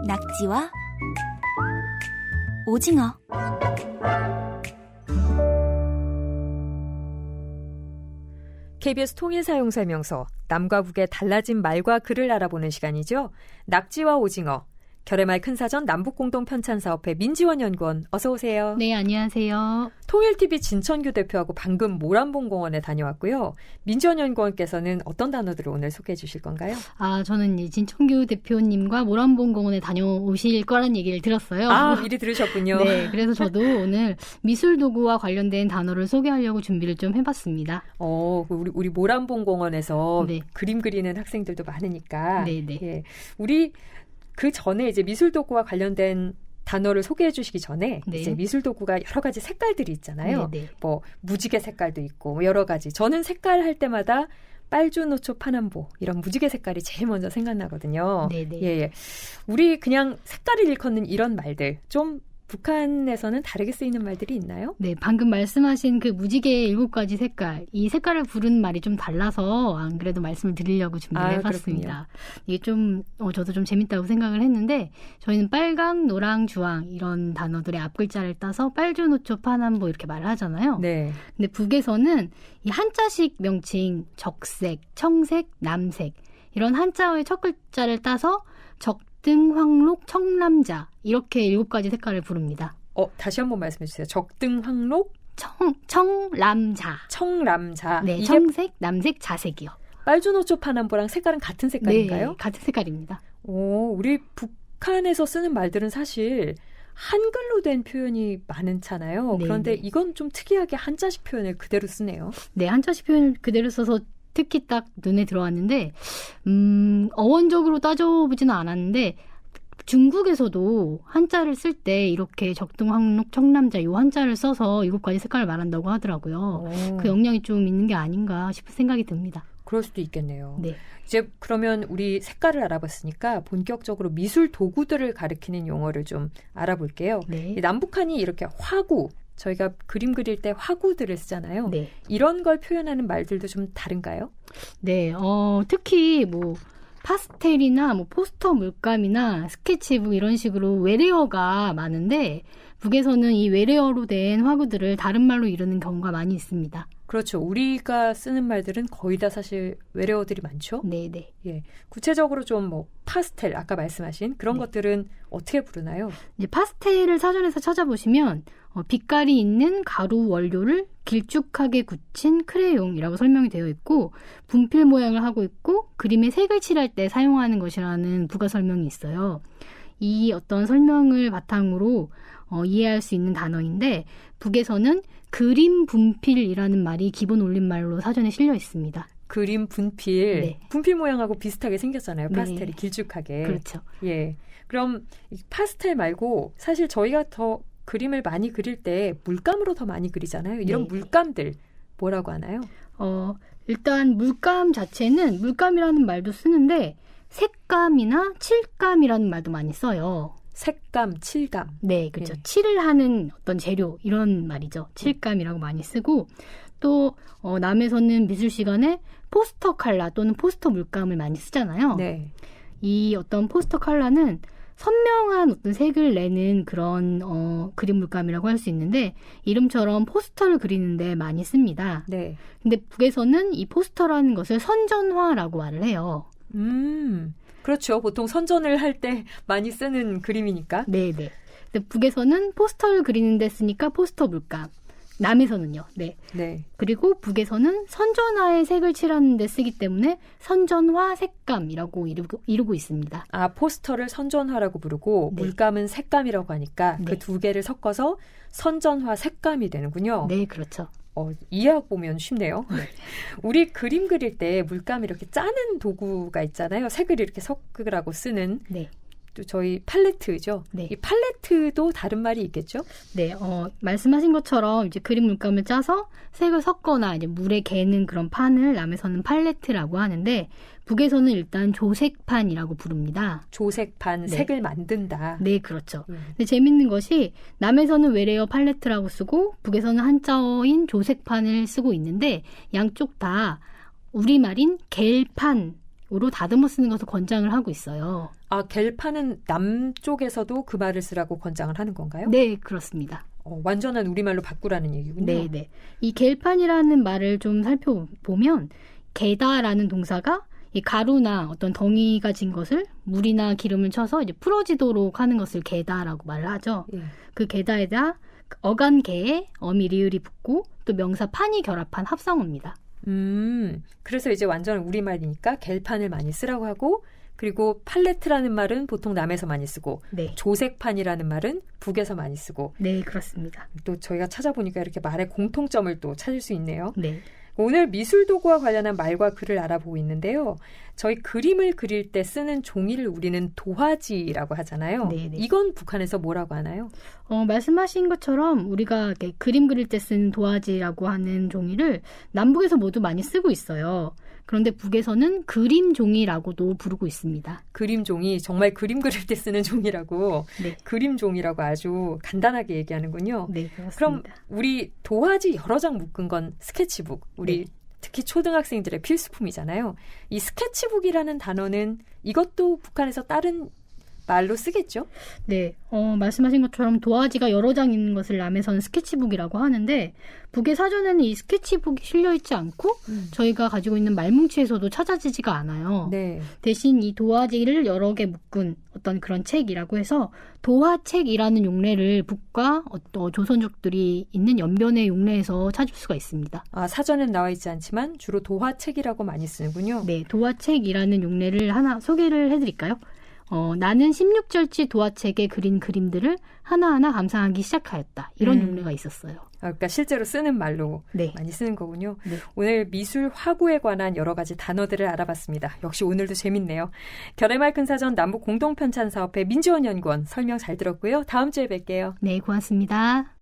낙지와 오징어. KBS 통일사용설명서, 남과 북의 달라진 말과 글을 알아보는 시간이죠. 낙지와 오징어, 결의말 큰사전 남북공동편찬사업회 민지원 연구원, 어서 오세요. 네, 안녕하세요. 통일TV 진천규 대표하고 방금 모란봉공원에 다녀왔고요. 민지원 연구원께서는 어떤 단어들을 오늘 소개해 주실 건가요? 저는 이제 진천규 대표님과 모란봉공원에 다녀오실 거란 얘기를 들었어요. 미리 들으셨군요. 네, 그래서 저도 오늘 미술도구와 관련된 단어를 소개하려고 준비를 좀 해봤습니다. 우리 모란봉공원에서 네. 그림 그리는 학생들도 많으니까. 네네. 예, 우리 그 전에 이제 미술도구와 관련된 단어를 소개해 주시기 전에 네. 이제 미술도구가 여러 가지 색깔들이 있잖아요. 네네. 뭐 무지개 색깔도 있고 뭐 여러 가지. 저는 색깔 할 때마다 빨주노초 파남보 이런 무지개 색깔이 제일 먼저 생각나거든요. 네네. 예. 우리 그냥 색깔을 일컫는 이런 말들 좀 북한에서는 다르게 쓰이는 말들이 있나요? 네, 방금 말씀하신 그 무지개의 7가지 색깔, 이 색깔을 부르는 말이 좀 달라서 안 그래도 말씀을 드리려고 준비를 해봤습니다. 이게 좀 저도 좀 재밌다고 생각을 했는데 저희는 빨강, 노랑, 주황 이런 단어들의 앞글자를 따서 빨주노초 파남보 이렇게 말을 하잖아요. 네. 근데 북에서는 이 한자식 명칭 적색, 청색, 남색 이런 한자어의 첫 글자를 따서 적등, 황록, 청남자 이렇게 7가지 색깔을 부릅니다. 다시 한번 말씀해 주세요. 적등, 황록, 청람자. 청람자. 네, 이게 청색, 남색, 자색이요. 빨주노초 파남보랑 색깔은 같은 색깔인가요? 네, 같은 색깔입니다. 우리 북한에서 쓰는 말들은 사실 한글로 된 표현이 많잖아요. 네, 그런데 네. 이건 좀 특이하게 한자식 표현을 그대로 쓰네요. 네, 한자식 표현을 그대로 써서 특히 딱 눈에 들어왔는데 어원적으로 따져보지는 않았는데 중국에서도 한자를 쓸 때 이렇게 적등, 황록, 청남자 이 한자를 써서 7가지 색깔을 말한다고 하더라고요. 그 영향이 좀 있는 게 아닌가 싶은 생각이 듭니다. 그럴 수도 있겠네요. 네. 이제 그러면 우리 색깔을 알아봤으니까 본격적으로 미술 도구들을 가리키는 용어를 좀 알아볼게요. 네. 남북한이 이렇게 화구, 저희가 그림 그릴 때 화구들을 쓰잖아요. 네. 이런 걸 표현하는 말들도 좀 다른가요? 네, 특히 뭐 파스텔이나 뭐 포스터 물감이나 스케치북 이런 식으로 외래어가 많은데 북에서는 이 외래어로 된 화구들을 다른 말로 이루는 경우가 많이 있습니다. 그렇죠. 우리가 쓰는 말들은 거의 다 사실 외래어들이 많죠. 네네. 예. 구체적으로 좀 뭐 파스텔 아까 말씀하신 그런 네. 것들은 어떻게 부르나요? 이제 파스텔을 사전에서 찾아보시면 빛깔이 있는 가루 원료를 길쭉하게 굳힌 크레용이라고 설명이 되어 있고 분필 모양을 하고 있고 그림에 색을 칠할 때 사용하는 것이라는 부가 설명이 있어요. 이 어떤 설명을 바탕으로 이해할 수 있는 단어인데 북에서는 그림 분필이라는 말이 기본 올림말로 사전에 실려 있습니다. 그림 분필, 네. 분필 모양하고 비슷하게 생겼잖아요. 파스텔이 네. 길쭉하게. 그렇죠. 예. 그럼 이 파스텔 말고 사실 저희가 더 그림을 많이 그릴 때 물감으로 더 많이 그리잖아요. 이런 네. 물감들 뭐라고 하나요? 일단 물감 자체는 물감이라는 말도 쓰는데 색감이나 칠감이라는 말도 많이 써요. 색감, 칠감. 네, 그렇죠. 예. 칠을 하는 어떤 재료 이런 말이죠. 칠감이라고 많이 쓰고 또 남에서는 미술 시간에 포스터 컬러 또는 포스터 물감을 많이 쓰잖아요. 네. 이 어떤 포스터 컬러는 선명한 어떤 색을 내는 그런 그림 물감이라고 할 수 있는데 이름처럼 포스터를 그리는데 많이 씁니다. 네. 근데 북에서는 이 포스터라는 것을 선전화라고 말을 해요. 그렇죠. 보통 선전을 할 때 많이 쓰는 그림이니까. 네네. 근데 북에서는 포스터를 그리는데 쓰니까 포스터 물감. 남에서는요. 네. 네. 그리고 북에서는 선전화에 색을 칠하는 데 쓰기 때문에 선전화 색감이라고 이루고 있습니다. 포스터를 선전화라고 부르고 네. 물감은 색감이라고 하니까 네. 그 두 개를 섞어서 선전화 색감이 되는군요. 네, 그렇죠. 이해하고 보면 쉽네요. 우리 그림 그릴 때 물감 이렇게 짜는 도구가 있잖아요. 색을 이렇게 섞으라고 쓰는. 네. 또 저희 팔레트죠. 네. 이 팔레트도 다른 말이 있겠죠? 네, 말씀하신 것처럼 이제 그림 물감을 짜서 색을 섞거나 이제 물에 개는 그런 판을 남에서는 팔레트라고 하는데 북에서는 일단 조색판이라고 부릅니다. 조색판, 네. 색을 만든다. 네, 그렇죠. 근데 재밌는 것이 남에서는 외래어 팔레트라고 쓰고 북에서는 한자어인 조색판을 쓰고 있는데 양쪽 다 우리말인 겔판 다듬어 쓰는 것을 권장을 하고 있어요. 아, 겔파는 남쪽에서도 그 말을 쓰라고 권장을 하는 건가요? 네, 그렇습니다. 완전한 우리말로 바꾸라는 얘기군요. 네. 이 겔판이라는 말을 좀 살펴보면 게다라는 동사가 이 가루나 어떤 덩이가 진 것을 물이나 기름을 쳐서 이제 풀어지도록 하는 것을 게다라고 말을 하죠. 예. 그 게다에다 어간게에 어미 리을이 붙고 또 명사 판이 결합한 합성어입니다. 그래서 이제 완전 우리말이니까 겔판을 많이 쓰라고 하고, 그리고 팔레트라는 말은 보통 남에서 많이 쓰고, 네. 조색판이라는 말은 북에서 많이 쓰고. 네, 그렇습니다. 또 저희가 찾아보니까 이렇게 말의 공통점을 또 찾을 수 있네요. 네. 오늘 미술 도구와 관련한 말과 글을 알아보고 있는데요. 저희 그림을 그릴 때 쓰는 종이를 우리는 도화지라고 하잖아요. 네네. 이건 북한에서 뭐라고 하나요? 말씀하신 것처럼 우리가 이렇게 그림 그릴 때 쓰는 도화지라고 하는 종이를 남북에서 모두 많이 쓰고 있어요. 그런데 북에서는 그림 종이라고도 부르고 있습니다. 그림 종이, 정말 그림 그릴 때 쓰는 종이라고, 네. 그림 종이라고 아주 간단하게 얘기하는군요. 네, 그렇습니다. 그럼 우리 도화지 여러 장 묶은 건 스케치북, 우리 네. 특히 초등학생들의 필수품이잖아요. 이 스케치북이라는 단어는 이것도 북한에서 다른 말로 쓰겠죠? 네, 말씀하신 것처럼 도화지가 여러 장 있는 것을 남에서는 스케치북이라고 하는데 북의 사전에는 이 스케치북이 실려있지 않고 저희가 가지고 있는 말뭉치에서도 찾아지지가 않아요. 네. 대신 이 도화지를 여러 개 묶은 어떤 그런 책이라고 해서 도화책이라는 용례를 북과 조선족들이 있는 연변의 용례에서 찾을 수가 있습니다. 아, 사전엔 나와 있지 않지만 주로 도화책이라고 많이 쓰는군요. 네, 도화책이라는 용례를 하나 소개를 해드릴까요? 나는 16절지 도화책에 그린 그림들을 하나하나 감상하기 시작하였다. 이런 용례가 있었어요. 그러니까 실제로 쓰는 말로 네. 많이 쓰는 거군요. 네. 오늘 미술 화구에 관한 여러 가지 단어들을 알아봤습니다. 역시 오늘도 재밌네요. 결의말 큰사전 남북 공동편찬사업회 민지원 연구원 설명 잘 들었고요. 다음 주에 뵐게요. 네, 고맙습니다.